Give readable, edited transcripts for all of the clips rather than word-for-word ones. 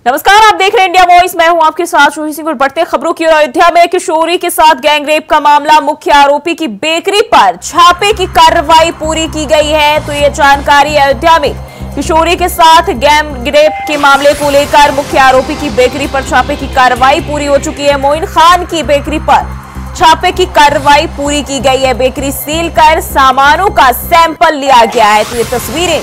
नमस्कार, आप देख रहे हैं इंडिया वॉइस। मैं हूं आपके साथ जूही सिंह। बढ़ते खबरों की ओर। अयोध्या में किशोरी के साथ गैंगरेप का मामला, मुख्य आरोपी की बेकरी पर छापे की कार्रवाई पूरी की गई है। तो ये जानकारी अयोध्या में किशोरी के साथ गैंगरेप के मामले को लेकर मुख्य आरोपी की बेकरी पर छापे की कार्रवाई पूरी हो चुकी है। मोइन खान की बेकरी पर छापे की कार्रवाई पूरी की गई है। बेकरी सील कर सामानों का सैंपल लिया गया है। तो ये तस्वीरें,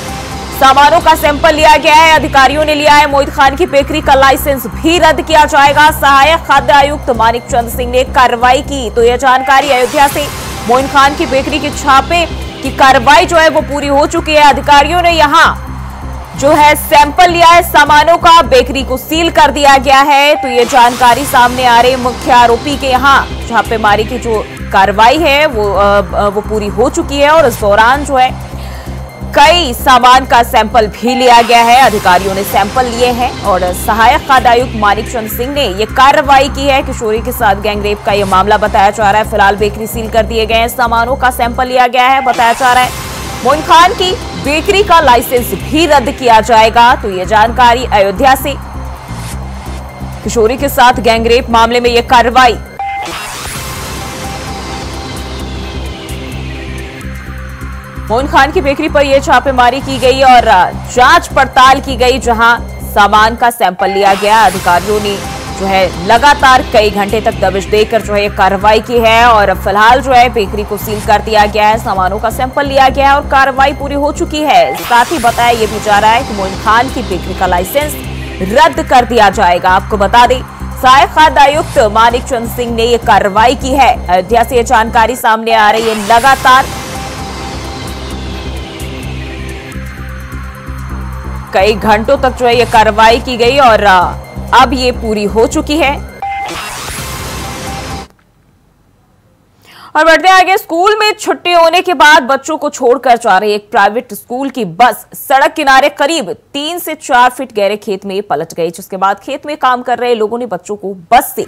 सामानों का सैंपल लिया गया है, अधिकारियों ने लिया है। मोइन खान की बेकरी का लाइसेंस भी रद्द किया जाएगा। सहायक खाद्य आयुक्त मानिक चंद सिंह ने कार्रवाई की। तो यह जानकारी अयोध्या से मोइन खान की बेकरी के छापे की कार्रवाई जो है वो पूरी हो चुकी है। अधिकारियों ने यहां जो है सैंपल लिया है सामानों का, बेकरी को सील कर दिया गया है। तो ये जानकारी सामने आ रही, मुख्य आरोपी के यहां छापेमारी की जो कार्रवाई है वो पूरी हो चुकी है। और इस दौरान जो है कई सामान का सैंपल भी लिया गया है। अधिकारियों ने सैंपल लिए हैं और सहायक खाद्य आयुक्त मानिक चंद सिंह ने यह कार्रवाई की है। किशोरी के साथ गैंगरेप का यह मामला बताया जा रहा है। फिलहाल बेकरी सील कर दिए गए हैं, सामानों का सैंपल लिया गया है। बताया जा रहा है मोइन खान की बेकरी का लाइसेंस भी रद्द किया जाएगा। तो यह जानकारी अयोध्या से किशोरी के साथ गैंगरेप मामले में यह कार्रवाई। मोइन खान की बेकरी पर यह छापेमारी की गई और जांच पड़ताल की गई, जहां सामान का सैंपल लिया गया। अधिकारियों ने जो है लगातार कई घंटे तक दबिश देकर जो है ये कार्रवाई की है। और फिलहाल जो है बेकरी को सील कर दिया गया है, सामानों का सैंपल लिया गया है और कार्रवाई पूरी हो चुकी है। साथ ही बताया यह भी जा रहा है कि मोइन खान की बेकरी का लाइसेंस रद्द कर दिया जाएगा। आपको बता दें, सहायक खाद्य आयुक्त मानिक चंद सिंह ने यह कार्रवाई की है। अयोध्या से यह जानकारी सामने आ रही है। लगातार कई घंटों तक जो है ये कार्रवाई की गई और अब ये पूरी हो चुकी है। और बढ़ते आगे, स्कूल में छुट्टी होने के बाद बच्चों को छोड़कर जा रही एक प्राइवेट स्कूल की बस सड़क किनारे करीब 3 से 4 फीट गहरे खेत में पलट गई, जिसके बाद खेत में काम कर रहे लोगों ने बच्चों को बस से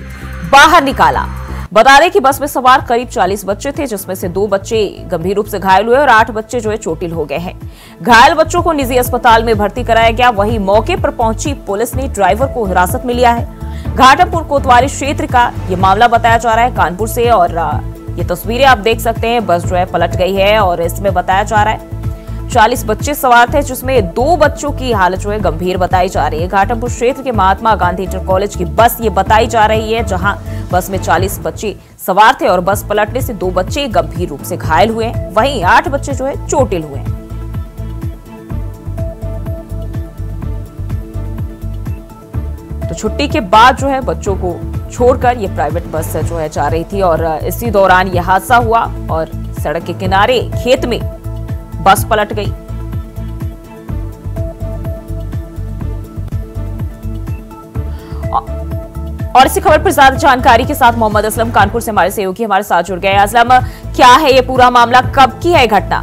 बाहर निकाला। बता दें कि बस में सवार करीब 40 बच्चे थे, जिसमें से 2 बच्चे गंभीर रूप से घायल हुए और 8 बच्चे जो है चोटिल हो गए हैं। घायल बच्चों को निजी अस्पताल में भर्ती कराया गया। वहीं मौके पर पहुंची पुलिस ने ड्राइवर को हिरासत में लिया है। घाटमपुर कोतवाली क्षेत्र का ये मामला बताया जा रहा है, कानपुर से। और ये तस्वीरें आप देख सकते हैं, बस जो है पलट गई है और इसमें बताया जा रहा है 40 बच्चे सवार थे, जिसमें 2 बच्चों की हालत जो है गंभीर बताई जा रही है। घाटमपुर क्षेत्र के महात्मा गांधी इंटर कॉलेज की बस ये बताई जा रही है, जहां बस में 40 बच्चे सवार थे और बस पलटने से 2 बच्चे गंभीर रूप से घायल हुए। वहीं 8 बच्चे जो है चोटिल हुए। तो छुट्टी के बाद जो है बच्चों को छोड़कर ये प्राइवेट बस जो है जा रही थी और इसी दौरान यह हादसा हुआ और सड़क के किनारे खेत में बस पलट गई। और इसी खबर पर ज्यादा जानकारी के साथ मोहम्मद असलम कानपुर से हमारे सहयोगी हमारे साथ जुड़ गए। असलम, क्या है ये पूरा मामला, कब की है घटना?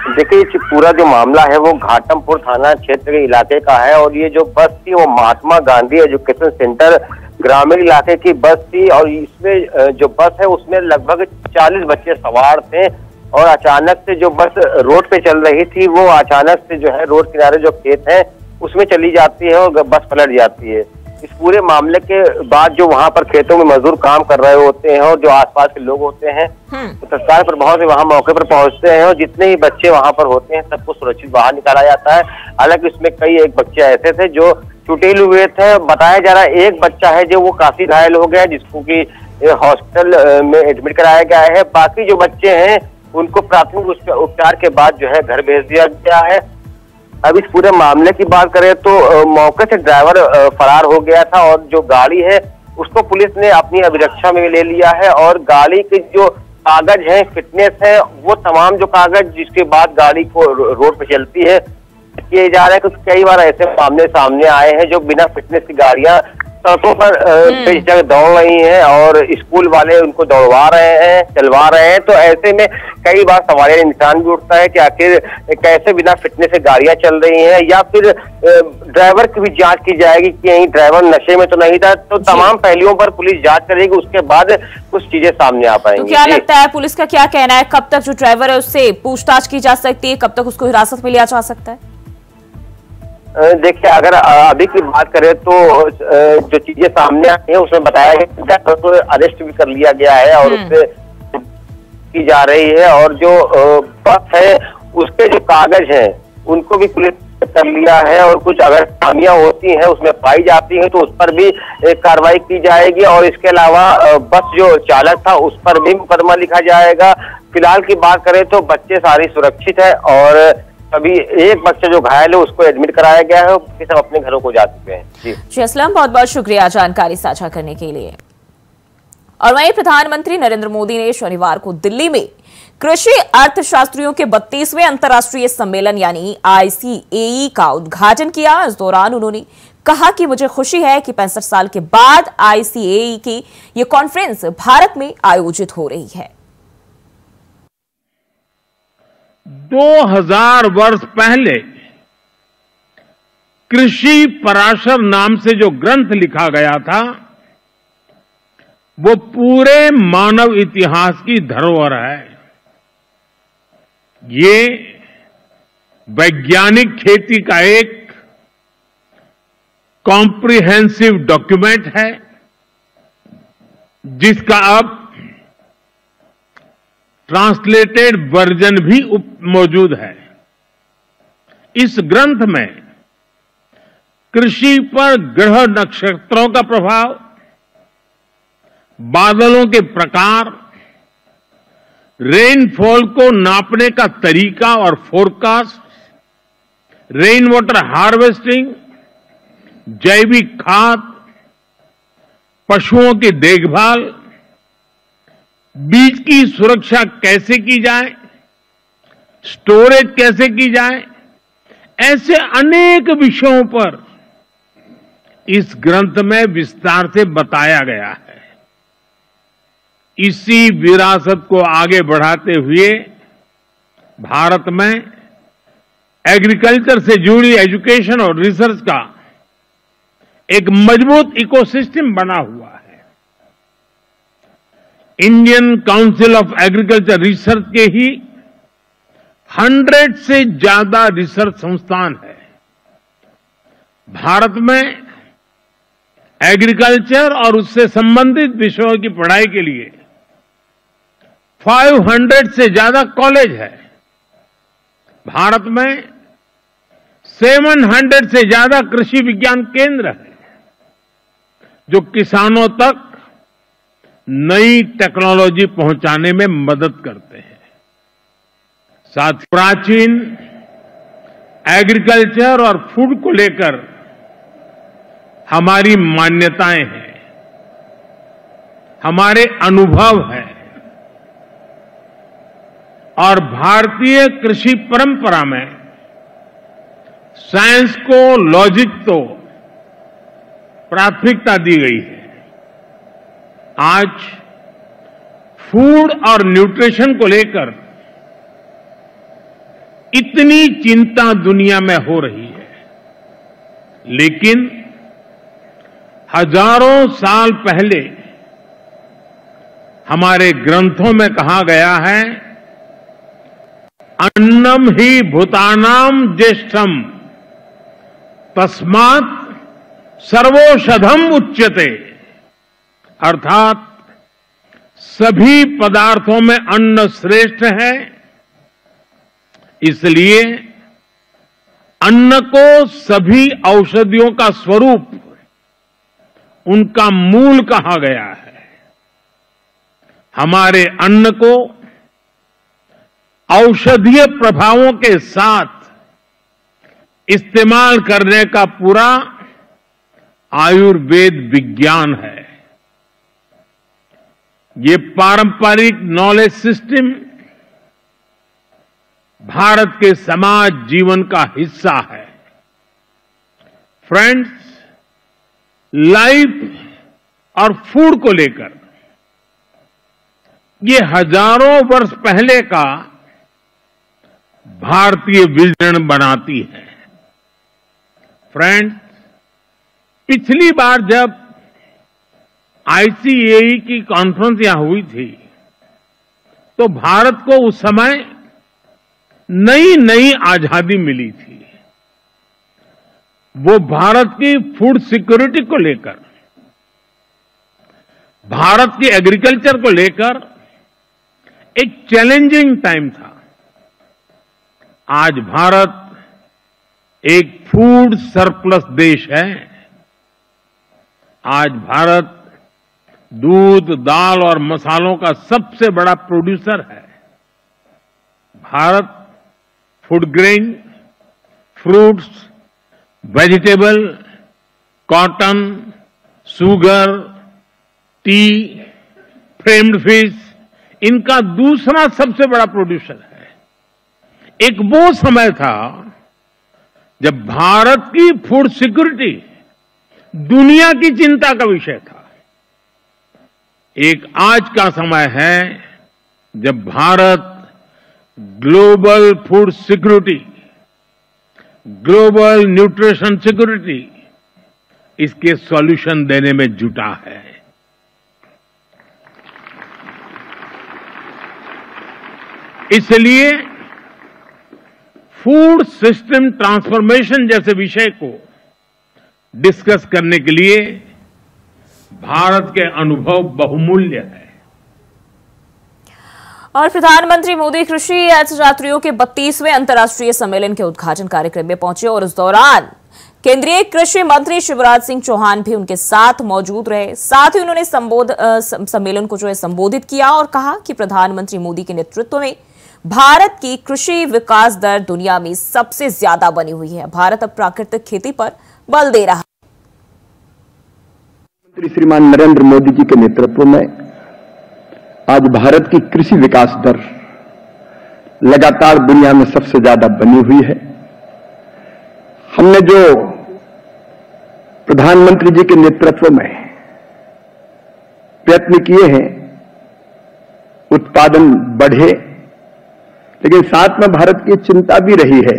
देखिए, पूरा जो मामला है वो घाटमपुर थाना क्षेत्र के इलाके का है और ये जो बस थी वो महात्मा गांधी एजुकेशन सेंटर ग्रामीण इलाके की बस थी। और इसमें जो बस है उसमें लगभग 40 बच्चे सवार थे और अचानक से जो बस रोड पे चल रही थी वो अचानक से जो है रोड किनारे जो खेत है उसमें चली जाती है और बस पलट जाती है। इस पूरे मामले के बाद जो वहां पर खेतों में मजदूर काम कर रहे होते हैं और जो आसपास के लोग होते हैं तो तत्काल प्रभाव से वहां मौके पर पहुंचते हैं और जितने ही बच्चे वहां पर होते हैं सबको सुरक्षित बाहर निकाला जाता है। हालांकि इसमें एक बच्चे ऐसे थे जो चुटेल हुए थे। बताया जा रहा है एक बच्चा है जो वो काफी घायल हो गया, जिसको कि हॉस्पिटल में एडमिट कराया गया है। बाकी जो बच्चे हैं उनको प्राथमिक उपचार के बाद जो है घर भेज दिया गया है। अब इस पूरे मामले की बात करें तो मौके से ड्राइवर फरार हो गया था और जो गाड़ी है उसको पुलिस ने अपनी अभिरक्षा में ले लिया है और गाड़ी के जो कागज है, फिटनेस है, वो तमाम जो कागज जिसके बाद गाड़ी को रोड पे चलती है किए जा रहे हैं। कुछ कई बार ऐसे मामले सामने आए हैं जो बिना फिटनेस की गाड़ियां सड़कों पर जगह दौड़ रही हैं और स्कूल वाले उनको दौड़वा रहे हैं, चलवा रहे हैं। तो ऐसे में कई बार सवाल निशान भी उठता है कि आखिर कैसे बिना फिटनेस से गाड़ियां चल रही हैं, या फिर ड्राइवर की भी जांच की जाएगी कि कहीं ड्राइवर नशे में तो नहीं था। तो तमाम पहलुओं पर पुलिस जांच करेगी, उसके बाद कुछ चीजें सामने आ पाएंगी। तो क्या लगता है पुलिस का क्या कहना है, कब तक जो ड्राइवर है उससे पूछताछ की जा सकती है, कब तक उसको हिरासत में लिया जा सकता है? देखिए, अगर अभी की बात करें तो जो चीजें सामने आई है उसमें बताया गया है तो अरेस्ट भी कर लिया गया है और उससे की जा रही है, और जो बस है उसके जो कागज हैं उनको भी पुलिस ने कर लिया है, और कुछ अगर खामियां होती हैं उसमें पाई जाती हैं तो उस पर भी कार्रवाई की जाएगी, और इसके अलावा बस जो चालक था उस पर भी मुकदमा लिखा जाएगा। फिलहाल की बात करें तो बच्चे सारे सुरक्षित है, और अभी एक बच्चा जो घायल है उसको एडमिट कराया गया है, बाकी सब अपने घरों को जा चुके हैं। जी असलम, बहुत बहुत शुक्रिया जानकारी साझा करने के लिए। और वहीं प्रधानमंत्री नरेंद्र मोदी ने शनिवार को दिल्ली में कृषि अर्थशास्त्रियों के 32वें अंतर्राष्ट्रीय सम्मेलन यानी ICAE का उद्घाटन किया। इस दौरान उन्होंने कहा कि मुझे खुशी है कि 65 साल के बाद ICAE की ये कॉन्फ्रेंस भारत में आयोजित हो रही है। 2000 वर्ष पहले कृषि पराशर नाम से जो ग्रंथ लिखा गया था वो पूरे मानव इतिहास की धरोहर है। ये वैज्ञानिक खेती का एक कॉम्प्रिहेंसिव डॉक्यूमेंट है जिसका अब ट्रांसलेटेड वर्जन भी मौजूद है। इस ग्रंथ में कृषि पर ग्रह नक्षत्रों का प्रभाव, बादलों के प्रकार, रेनफॉल को नापने का तरीका और फोरकास्ट, रेन वाटर हार्वेस्टिंग, जैविक खाद, पशुओं की देखभाल, बीज की सुरक्षा कैसे की जाए, स्टोरेज कैसे की जाए, ऐसे अनेक विषयों पर इस ग्रंथ में विस्तार से बताया गया है। इसी विरासत को आगे बढ़ाते हुए भारत में एग्रीकल्चर से जुड़ी एजुकेशन और रिसर्च का एक मजबूत इकोसिस्टम बना हुआ है। Indian council of agriculture research के ही 100 से ज्यादा रिसर्च संस्थान है। भारत में एग्रीकल्चर और उससे संबंधित विषयों की पढ़ाई के लिए 500 से ज्यादा कॉलेज है। भारत में 700 से ज्यादा कृषि विज्ञान केंद्र है जो किसानों तक नई टेक्नोलॉजी पहुंचाने में मदद करते हैं। साथ प्राचीन एग्रीकल्चर और फूड को लेकर हमारी मान्यताएं हैं, हमारे अनुभव हैं, और भारतीय कृषि परंपरा में साइंस को, लॉजिक को प्राथमिकता दी गई है। आज फूड और न्यूट्रिशन को लेकर इतनी चिंता दुनिया में हो रही है, लेकिन हजारों साल पहले हमारे ग्रंथों में कहा गया है, अन्नम ही भूतानाम ज्येष्ठम तस्मात् सर्वौषधम उच्यते, अर्थात सभी पदार्थों में अन्न श्रेष्ठ है, इसलिए अन्न को सभी औषधियों का स्वरूप, उनका मूल कहा गया है। हमारे अन्न को औषधीय प्रभावों के साथ इस्तेमाल करने का पूरा आयुर्वेद विज्ञान है। ये पारंपरिक नॉलेज सिस्टम भारत के समाज जीवन का हिस्सा है। फ्रेंड्स, लाइफ और फूड को लेकर ये हजारों वर्ष पहले का भारतीय विजन बनाती है। फ्रेंड्स, पिछली बार जब ICAE की कॉन्फ्रेंस यहां हुई थी तो भारत को उस समय नई नई आजादी मिली थी। वो भारत की फूड सिक्योरिटी को लेकर, भारत की एग्रीकल्चर को लेकर एक चैलेंजिंग टाइम था। आज भारत एक फूड सरप्लस देश है। आज भारत दूध, दाल और मसालों का सबसे बड़ा प्रोड्यूसर है। Bharat food grain, fruits, vegetable, cotton, sugar, T, framed fish, इनका दूसरा सबसे बड़ा प्रोड्यूसर है। एक वो समय था जब भारत की फूड सिक्योरिटी दुनिया की चिंता का विषय था। एक आज का समय है जब Bharat global food security, global nutrition security, इसके सॉल्यूशन देने में जुटा है। इसलिए फूड सिस्टम ट्रांसफॉर्मेशन जैसे विषय को डिस्कस करने के लिए भारत के अनुभव बहुमूल्य है। और प्रधानमंत्री मोदी कृषि अर्थशास्त्रियों के 32वें अंतर्राष्ट्रीय सम्मेलन के उद्घाटन कार्यक्रम में पहुंचे और उस दौरान केंद्रीय कृषि मंत्री शिवराज सिंह चौहान भी उनके साथ मौजूद रहे। साथ ही उन्होंने सम्मेलन को संबोधित किया और कहा कि प्रधानमंत्री मोदी के नेतृत्व में भारत की कृषि विकास दर दुनिया में सबसे ज्यादा बनी हुई है। भारत अब प्राकृतिक खेती पर बल दे रहा है। श्रीमान नरेंद्र मोदी जी के नेतृत्व में आज भारत की कृषि विकास दर लगातार दुनिया में सबसे ज्यादा बनी हुई है। हमने जो प्रधानमंत्री जी के नेतृत्व में प्रयत्न किए हैं, उत्पादन बढ़े, लेकिन साथ में भारत की चिंता भी रही है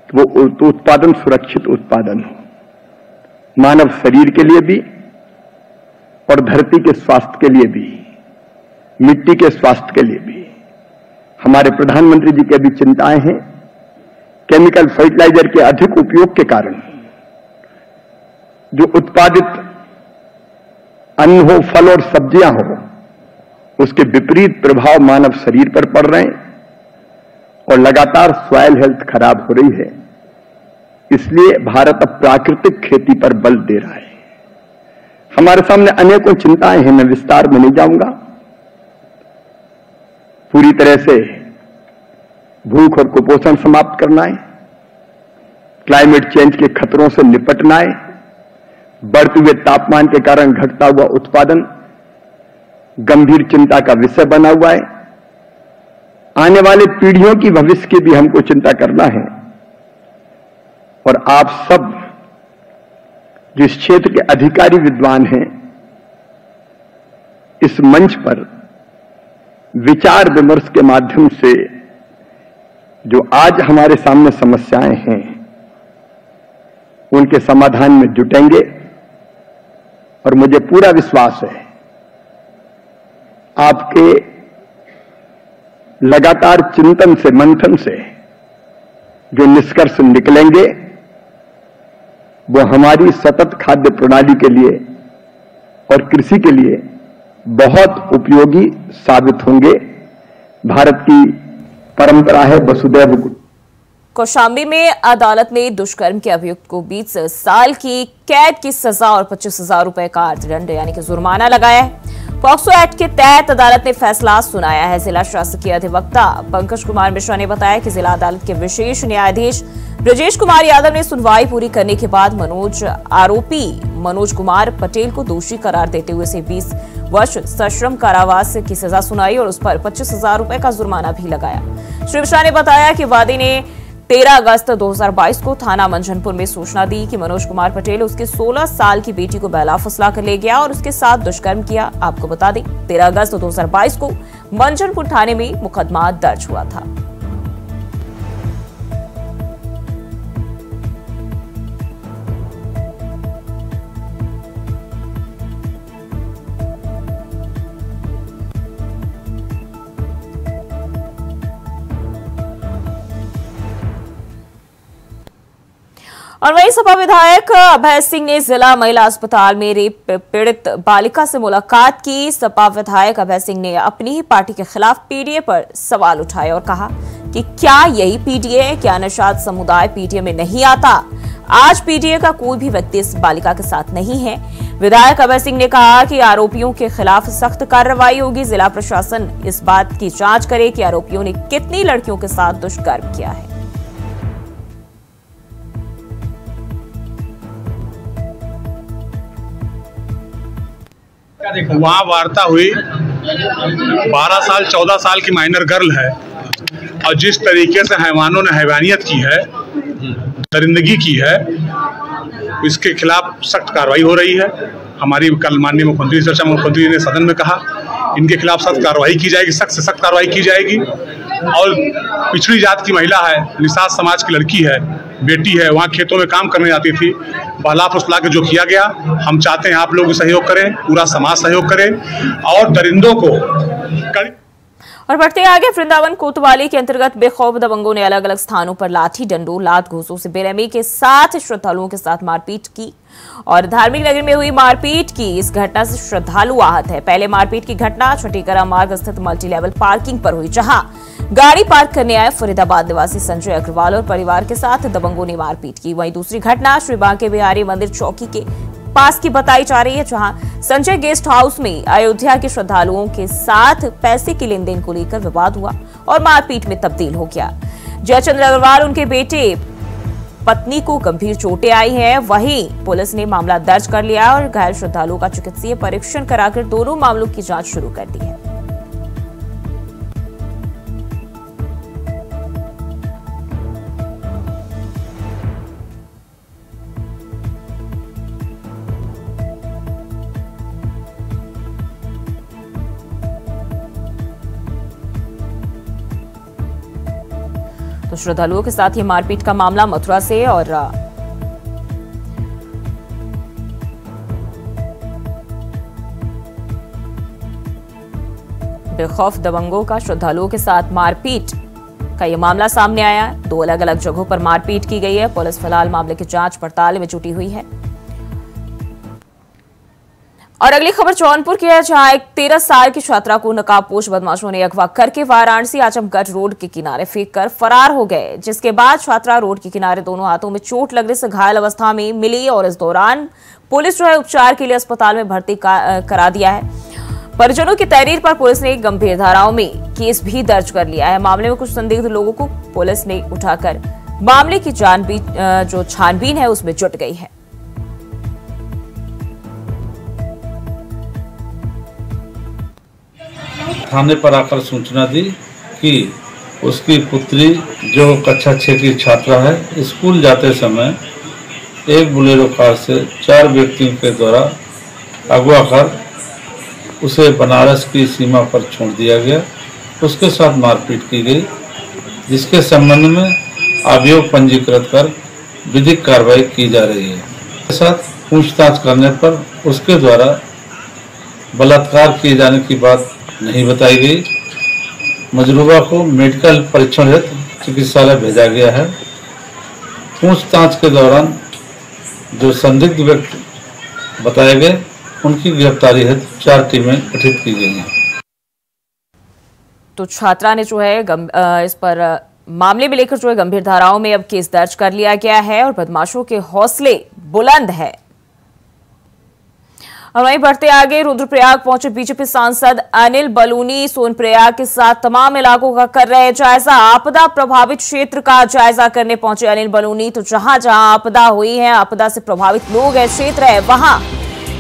कि वो उत्पादन सुरक्षित उत्पादन हो, मानव शरीर के लिए भी और धरती के स्वास्थ्य के लिए भी, मिट्टी के स्वास्थ्य के लिए भी। हमारे प्रधानमंत्री जी की भी चिंताएं हैं। केमिकल फर्टिलाइजर के अधिक उपयोग के कारण जो उत्पादित अन्न हो, फल और सब्जियां हो, उसके विपरीत प्रभाव मानव शरीर पर पड़ रहे हैं और लगातार सॉइल हेल्थ खराब हो रही है। इसलिए भारत अब प्राकृतिक खेती पर बल दे रहा है। हमारे सामने अनेकों चिंताएं हैं, मैं विस्तार में नहीं जाऊंगा। पूरी तरह से भूख और कुपोषण समाप्त करना है, क्लाइमेट चेंज के खतरों से निपटना है, बढ़ते हुए तापमान के कारण घटता हुआ उत्पादन गंभीर चिंता का विषय बना हुआ है। आने वाले पीढ़ियों की भविष्य की भी हमको चिंता करना है। और आप सब जिस क्षेत्र के अधिकारी विद्वान हैं, इस मंच पर विचार विमर्श के माध्यम से जो आज हमारे सामने समस्याएं हैं, उनके समाधान में जुटेंगे। और मुझे पूरा विश्वास है आपके लगातार चिंतन से, मंथन से जो निष्कर्ष निकलेंगे, वो हमारी सतत खाद्य प्रणाली के लिए और कृषि के लिए बहुत उपयोगी साबित होंगे। भारत की परंपरा है वसुधैव कुटुंबकम। कौशाम्बी में अदालत ने दुष्कर्म के अभियुक्त को 20 साल की कैद की सजा और 25,000 रुपए का अर्थदंड यानी कि जुर्माना लगाया है। पॉक्सो एक्ट के तहत अदालत ने फैसला सुनाया है। जिला शासकीय अधिवक्ता पंकज कुमार मिश्रा ने बताया कि जिला अदालत के विशेष न्यायाधीश ब्रजेश कुमार यादव ने सुनवाई पूरी करने के बाद आरोपी मनोज कुमार पटेल को दोषी करार देते हुए उसे 20 वर्ष सश्रम कारावास की सजा सुनाई और उस पर 25,000 रुपए का जुर्माना भी लगाया। श्री मिश्रा ने बताया कि वादी ने 13 अगस्त 2022 को थाना मंझनपुर में सूचना दी कि मनोज कुमार पटेल उसके 16 साल की बेटी को बहला फुसला कर ले गया और उसके साथ दुष्कर्म किया। आपको बता दें 13 अगस्त 2022 को मंझनपुर थाने में मुकदमा दर्ज हुआ था। और वहीं सपा विधायक अभय सिंह ने जिला महिला अस्पताल में रेप पीड़ित बालिका से मुलाकात की। सपा विधायक अभय सिंह ने अपनी ही पार्टी के खिलाफ पीडीए पर सवाल उठाए और कहा कि क्या यही पीडीए है? क्या निषाद समुदाय पीडीए में नहीं आता? आज पीडीए का कोई भी व्यक्ति इस बालिका के साथ नहीं है। विधायक अभय सिंह ने कहा कि आरोपियों के खिलाफ सख्त कार्रवाई होगी। जिला प्रशासन इस बात की जांच करे कि आरोपियों ने कितनी लड़कियों के साथ दुष्कर्म किया है। वहाँ वार्ता हुई, 12 साल 14 साल की माइनर गर्ल है और जिस तरीके से हैवानों ने हैवानियत की है, दरिंदगी की है, इसके खिलाफ सख्त कार्रवाई हो रही है। हमारी कल माननीय मुख्यमंत्री चर्चा मुख्यमंत्री ने सदन में कहा इनके खिलाफ सख्त कार्रवाई की जाएगी, सख्त से सख्त कार्रवाई की जाएगी। और पिछड़ी जात की महिला है, निषाद समाज की लड़की है, बेटी है, वहाँ खेतों में काम करने जाती थी, बहला फुसला के जो किया गया, हम चाहते हैं आप लोग सहयोग करें, पूरा समाज सहयोग करे और दरिंदों को। और बढ़ते आगे, वृंदावन कोतवाली के अंतर्गत बेखौफ दबंगों ने अलग अलग स्थानों पर लाठी डंडों लात घूंसों से बेरहमी के साथ श्रद्धालुओं के साथ मारपीट की और धार्मिक नगरी में हुई मारपीट की इस घटना से श्रद्धालु आहत है। पहले मारपीट की घटना छठीकरा मार्ग स्थित मल्टी लेवल पार्किंग पर हुई, जहां गाड़ी पार्क करने आए फरीदाबाद निवासी संजय अग्रवाल और परिवार के साथ दबंगों ने मारपीट की। वहीं दूसरी घटना श्री बांके बिहारी मंदिर चौकी के पास की बताई जा रही है, जहां संजय गेस्ट हाउस में अयोध्या के श्रद्धालुओं के साथ पैसे के लेन देन को लेकर विवाद हुआ और मारपीट में तब्दील हो गया। जयचंद्र अग्रवाल उनके बेटे पत्नी को गंभीर चोटें आई हैं। वहीं पुलिस ने मामला दर्ज कर लिया और घायल श्रद्धालुओं का चिकित्सीय परीक्षण कराकर दोनों मामलों की जांच शुरू कर दी है। तो श्रद्धालुओं के साथ ये मारपीट का मामला मथुरा से और बेखौफ दबंगों का श्रद्धालुओं के साथ मारपीट का ये मामला सामने आया। 2 अलग अलग जगहों पर मारपीट की गई है। पुलिस फिलहाल मामले की जांच पड़ताल में जुटी हुई है। और अगली खबर जौनपुर की है, जहां एक 13 साल की छात्रा को नकाबपोश बदमाशों ने अगवा करके वाराणसी आजमगढ़ रोड के किनारे फेंक कर फरार हो गए, जिसके बाद छात्रा रोड के किनारे दोनों हाथों में चोट लगने से घायल अवस्था में मिली और इस दौरान पुलिस जो है उपचार के लिए अस्पताल में भर्ती करा दिया है। परिजनों की तहरीर पर पुलिस ने गंभीर धाराओं में केस भी दर्ज कर लिया है। मामले में कुछ संदिग्ध लोगों को पुलिस ने उठाकर मामले की जो छानबीन है उसमें जुट गई है। थाने पर आकर सूचना दी कि उसकी पुत्री जो कक्षा 6 की छात्रा है, स्कूल जाते समय एक बोलेरो कार से 4 व्यक्तियों के द्वारा अगवा कर उसे बनारस की सीमा पर छोड़ दिया गया। उसके साथ मारपीट की गई, जिसके संबंध में अभियोग पंजीकृत कर विधिक कार्रवाई की जा रही है। इसके साथ पूछताछ करने पर उसके द्वारा बलात्कार किए जाने की बात नहीं बताई गई। मजरूबा को मेडिकल परीक्षण हेतु चिकित्सालय भेजा गया है। पूछताछ के दौरान जो संदिग्ध व्यक्ति बताए गए, उनकी गिरफ्तारी हेतु 4 टीमें गठित की गई हैं। तो छात्रा ने जो है इस पर मामले में लेकर जो है गंभीर धाराओं में अब केस दर्ज कर लिया गया है और बदमाशों के हौसले बुलंद है। और वहीं बढ़ते आगे, रुद्रप्रयाग पहुंचे बीजेपी सांसद अनिल बलूनी सोनप्रयाग के साथ तमाम इलाकों का कर रहे जायजा। आपदा प्रभावित क्षेत्र का जायजा करने पहुंचे अनिल बलूनी। तो जहां जहां आपदा हुई है, आपदा से प्रभावित लोग है, क्षेत्र है, वहां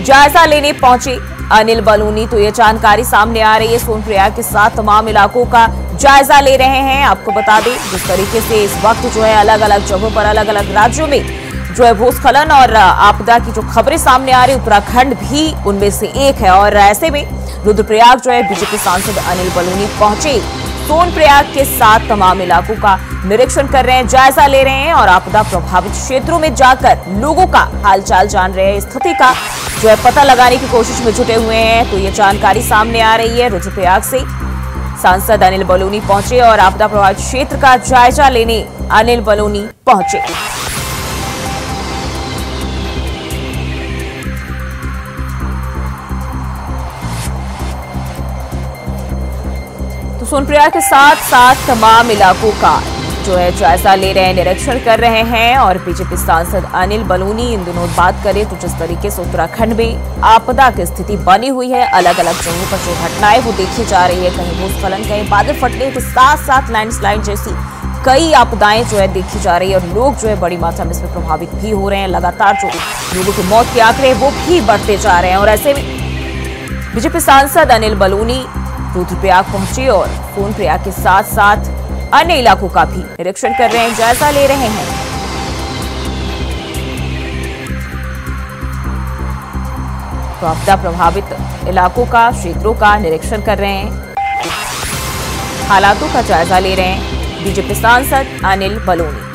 जायजा लेने पहुंचे अनिल बलूनी। तो ये जानकारी सामने आ रही है। सोनप्रयाग के साथ तमाम इलाकों का जायजा ले रहे हैं। आपको बता दें जिस तरीके से इस वक्त जो है अलग अलग जगहों पर अलग अलग राज्यों में जो है भूस्खलन और आपदा की जो खबरें सामने आ रही, उत्तराखंड भी उनमें से एक है। और ऐसे में रुद्रप्रयाग जो है बीजेपी सांसद अनिल बलूनी पहुंचे सोनप्रयाग के साथ तमाम इलाकों का निरीक्षण कर रहे हैं, जायजा ले रहे हैं और आपदा प्रभावित क्षेत्रों में जाकर लोगों का हालचाल जान रहे हैं, स्थिति का जो है पता लगाने की कोशिश में जुटे हुए हैं। तो ये जानकारी सामने आ रही है। रुद्रप्रयाग से सांसद अनिल बलूनी पहुंचे और आपदा प्रभावित क्षेत्र का जायजा लेने अनिल बलूनी पहुंचे। सोनप्रयाग के साथ साथ तमाम इलाकों का जो है जायजा ले रहे हैं, निरीक्षण कर रहे हैं। और बीजेपी सांसद अनिल बलूनी इन दिनों बात करें तो जिस तरीके से उत्तराखंड में आपदा की स्थिति बनी हुई है, अलग अलग जगहों पर जो घटनाएं वो देखी जा रही है, कहीं भूस्खलन, कहीं बादल फटने के साथ साथ लैंडस्लाइड जैसी कई आपदाएं जो है देखी जा रही है और लोग जो है बड़ी मात्रा में इसमें प्रभावित भी हो रहे हैं। लगातार जो लोगों की मौत के आंकड़े वो भी बढ़ते जा रहे हैं और ऐसे में बीजेपी सांसद अनिल बलूनी रुद्रप्रयाग पहुंचे और सोनप्रयाग के साथ साथ अन्य इलाकों का भी निरीक्षण कर रहे हैं, जायजा ले रहे हैं। तो आपदा प्रभावित इलाकों का, क्षेत्रों का निरीक्षण कर रहे हैं, हालातों का जायजा ले रहे हैं बीजेपी सांसद अनिल बलूनी।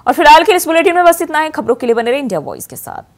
और फिलहाल के इस बुलेटिन में बस इतना है। खबरों के लिए बने रहे इंडिया वॉइस के साथ।